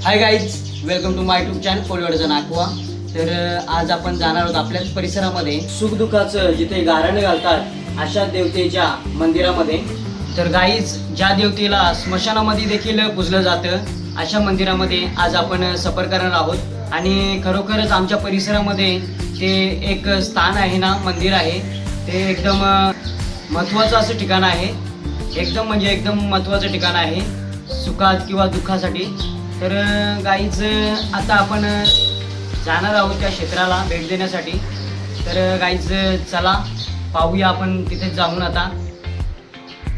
High guys, welcome to my YouTube channel कोळीवाडचा नाकवा। तर आज आपण जाणार आहोत आपल्याच परिसरामध्ये सुखदुःखाचं जिथे गारण घालतात अशा देवतेच्या मंदिरामध्ये। तर गाईज, ज्या देवतेला स्मशानामध्ये देखील पूजलं जातं अशा मंदिरामध्ये आज आपण सफर करणार आहोत। आणि खरोखरच आमच्या परिसरामध्ये ते एक स्थान आहे ना, मंदिर आहे ते एकदम महत्त्वाचं असं ठिकाण आहे। एकदम महत्त्वाचं ठिकाण आहे सुखात किंवा दुःखासाठी। तर गाईज, आता आपण जाणार आहोत त्या क्षेत्राला भेट देण्यासाठी। तर गाईज, चला पाहूया आपण तिथे जाऊन आता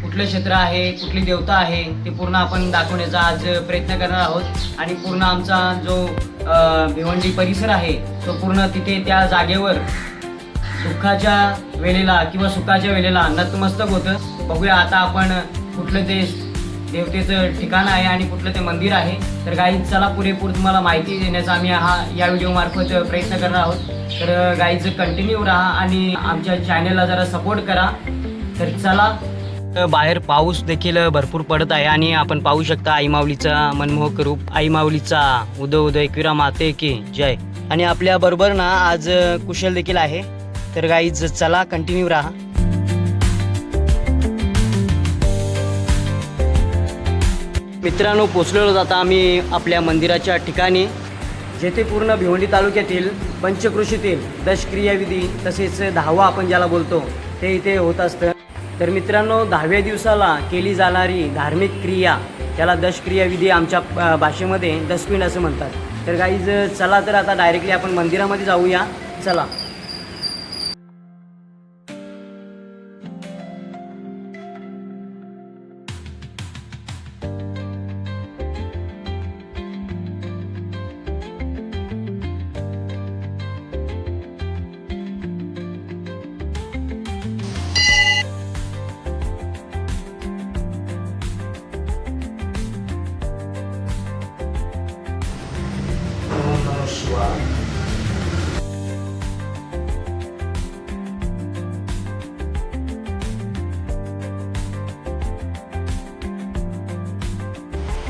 कुठलं क्षेत्र आहे, कुठली देवता आहे ते पूर्ण आपण दाखवण्याचा आज प्रयत्न करणार आहोत। आणि पूर्ण आमचा जो भिवंडी परिसर आहे तो पूर्ण तिथे त्या जागेवर दुःखाच्या वेळेला किंवा सुखाच्या वेळेला नतमस्तक होतं। बघूया आता आपण कुठलं ते देवतेचं ठिकाण आहे आणि कुठलं ते मंदिर आहे। तर गाईज, चला पुरेपूर तुम्हाला माहिती देण्याचा आम्ही या व्हिडिओ मार्फत प्रयत्न करणार आहोत। तर गाईज, कंटिन्यू राहा आणि आमच्या चॅनलला जरा सपोर्ट करा। तर चला, बाहेर पाऊस देखील भरपूर पडत आहे आणि आपण पाहू शकता आई माऊलीचा मनमोहक रूप। आई माऊलीचा उदो उदो एकविरा माते की जय। आणि आपल्या बरोबर ना आज कुशल देखील आहे। तर गाईज, चला कंटिन्यू राहा। मित्रांनो, पोचलेलो जाता आम्ही आपल्या मंदिराच्या ठिकाणी, जेथे पूर्ण भिवंडी तालुक्यातील पंचक्रोशीतील दशक्रियाविधी तसेच 10वा आपण ज्याला बोलतो ते इथे होत असतं। तर मित्रांनो, 10व्या दिवसाला केली जाणारी धार्मिक क्रिया त्याला दशक्रियाविधी आमच्या भाषेमध्ये दशपिंड असं म्हणतात। तर गाईज, चला तर आता डायरेक्टली आपण मंदिरामध्ये जाऊया। चला।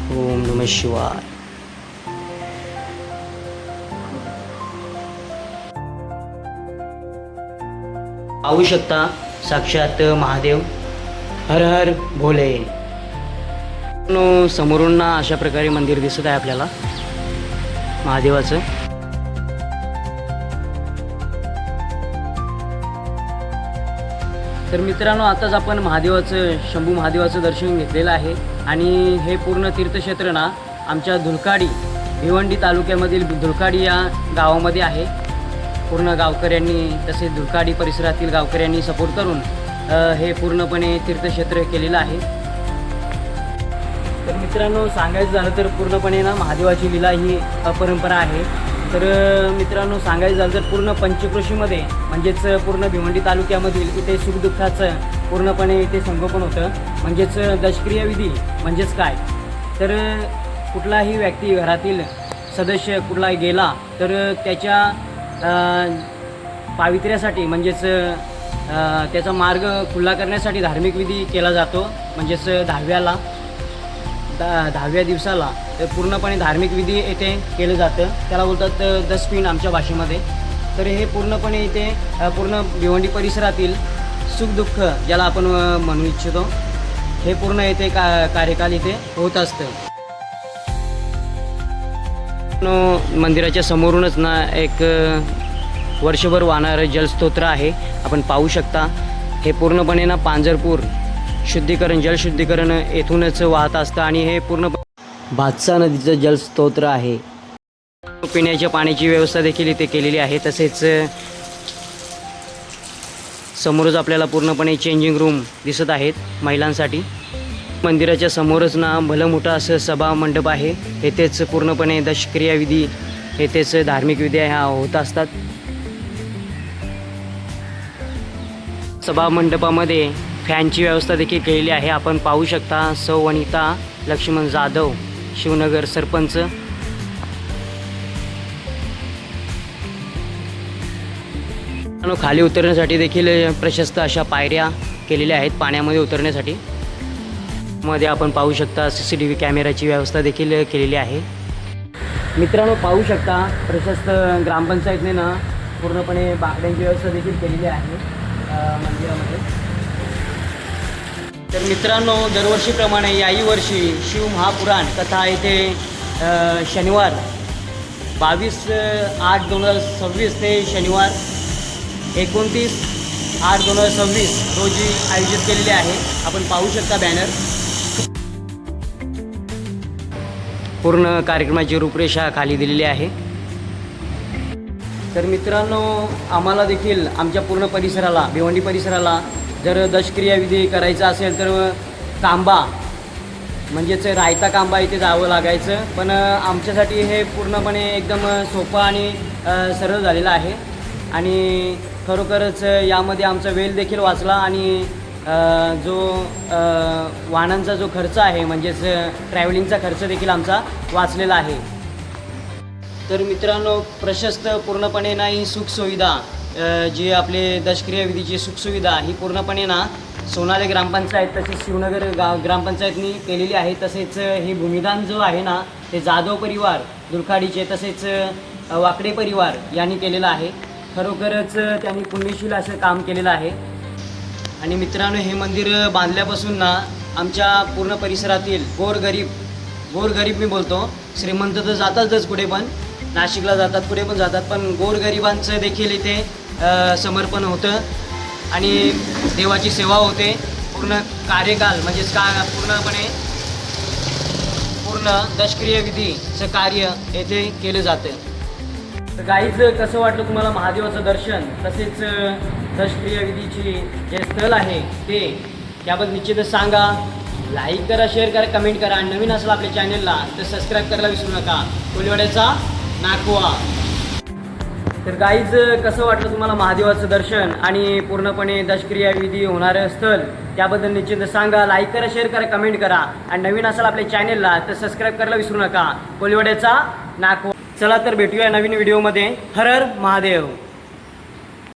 ओम नमः शिवाय। पाहू शकता साक्षात महादेव, हर हर भोले। समोरून ना अशा प्रकारे मंदिर दिसत आहे आपल्याला महादेवाचं। तर मित्रांनो, आताच आपण शंभू महादेवाचं दर्शन घेतलेलं आहे। आणि हे पूर्ण तीर्थक्षेत्र ना आमच्या धुलकाडी भिवंडी तालुक्यामधील धुलकाडी या गावामध्ये आहे। पूर्ण गावकऱ्यांनी तसेच धुलकाडी परिसरातील गावकऱ्यांनी सपोर्ट करून हे पूर्णपणे तीर्थक्षेत्र केलेलं आहे। तर मित्रांनो, सांगायचं झालं तर पूर्णपणे ना महादेवाची लीला ही परंपरा आहे। तर मित्रांनो, सांगायचं झालं तर पूर्ण पंचक्रोशीमध्ये म्हणजेच पूर्ण भिवंडी तालुक्यामधील इथे सुखदुःखाचं पूर्णपणे इथे संगोपन होतं। म्हणजेच दशक्रियाविधी म्हणजेच काय, तर कुठलाही व्यक्ती घरातील सदस्य कुठलाही गेला तर त्याच्या पावित्र्यासाठी म्हणजेच त्याचा मार्ग खुला करण्यासाठी धार्मिक विधी केला जातो। म्हणजेच 10व्या दिवसाला पूर्णपणे धार्मिक विधी येथे केलं जातं, त्याला बोलतात दशपिंड आमच्या भाषेमध्ये। तर हे पूर्णपणे इथे पूर्ण भिवंडी परिसरातील सुखदुःख ज्याला आपण म्हणू इच्छितो हे पूर्ण येथे कार्यकाल इथे होत असतं। मंदिराच्या समोरूनच ना एक वर्षभर वाहणारं जलस्तोत्र आहे, आपण पाहू शकता। हे पूर्णपणे ना पांजरपूर जलशुद्धीकरण येथूनच वाहत असतं आणि हे पूर्ण भातसा नदीचं जलस्तोत्र आहे। पिण्याच्या पाण्याची व्यवस्था देखील इथे केलेली आहे। तसेच समोरच आपल्याला पूर्णपणे चेंजिंग रूम दिसत आहेत महिलांसाठी। मंदिराच्या समोरच ना भलं मोठं असं सभा मंडप आहे, येथेच पूर्णपणे दशक्रियाविधी येथेच धार्मिक विधी ह्या होत असतात। सभा मंडपामध्ये फॅनची व्यवस्था देखील केलेली आहे, आपण पाहू शकता। सौ वनिता लक्ष्मण जाधव, शिवनगर सरपंच। खाली उतरण्यासाठी देखील प्रशस्त अशा पायऱ्या केलेल्या आहेत पाण्यामध्ये उतरण्यासाठी। मध्ये आपण पाहू शकता CCTV कॅमेराची व्यवस्था देखील केलेली आहे। मित्रांनो पाहू शकता प्रशस्त ग्रामपंचायतने ना पूर्णपणे बाकड्यांची व्यवस्था देखील केलेली आहे मंदिरामध्ये. तर मित्रांनो दरवर्षीप्रमाणे याही वर्षी शिवमहापुराण कथा येथे शनिवार 22/8/2026 ते शनिवार 29/8/2026 रोजी आयोजित केलेले आहे. आपण पाहू शकता बॅनर. पूर्ण कार्यक्रमाची रूपरेषा खाली दिलेली आहे. तर मित्रांनो आम्हाला देखील आमच्या पूर्ण परिसराला भिवंडी परिसराला जर दशक्रिया विधी करायचा असेल तर कांबा म्हणजेच रायता कांबा इथे जावं लागायचं. पण आमच्यासाठी हे पूर्णपणे एकदम सोपं आणि सरळ झालेलं आहे. आणि खरोखरच यामध्ये आमचा वेळ देखील वाचला आणि जो वाहनांचा जो खर्च आहे म्हणजेच ट्रॅव्हलिंगचा खर्च देखील आमचा वाचलेला आहे. तर मित्रांनो प्रशस्त पूर्णपणे ना ही सुखसुविधा जी आपले दशक्रिया विधीची सुखसुविधा ही पूर्णपणे ना सोनाले ग्रामपंचायत तसेच शिवनगर ग्रामपंचायतनी केलेली आहे. तसेच हे भूमिदान जो आहे ना ते जाधव परिवार दुर्खाडीचे तसेच वाकडे परिवार यांनी केलेलं आहे. खरोखरच त्यांनी पुण्यशील असं काम केलेलं आहे. आणि मित्रांनो हे मंदिर बांधल्यापासून ना आमच्या पूर्ण परिसरातील गोरगरीब मी बोलतो, श्रीमंत तर जातातच पुढे पण नाशिकला जातात पुढे पण जातात, पण गोरगरिबांचं देखील इथे समर्पण होतं आणि देवाची सेवा होते. पूर्ण कार्यकाल म्हणजेच पूर्ण दशक्रिया विधीचं कार्य येथे केलं जातं. तर गाईज कसं वाटलं तुम्हाला महादेवाचं दर्शन तसेच दशक्रिया विधीची जे स्थळ आहे ते त्याबद्दल निश्चितच सांगा. लाईक करा, शेअर करा, कमेंट करा आणि नवीन असेल आपल्या चॅनलला तर सबस्क्राईब करायला विसरू नका. कोलिवाड्याचा नाकवा. तर गाईज कसं वाटलं तुम्हाला महादेवाचं दर्शन आणि पूर्णपणे दशक्रिया विधी होणारं स्थळ त्याबद्दल निश्चित सांगा. लाईक करा, शेअर करा, कमेंट करा आणि नवीन असाल आपल्या चॅनलला तर सबस्क्राईब करायला विसरू नका. कोलिवाड्याचा नाकवा. चला तर भेटूया नवीन व्हिडिओमध्ये. हर हर महादेव.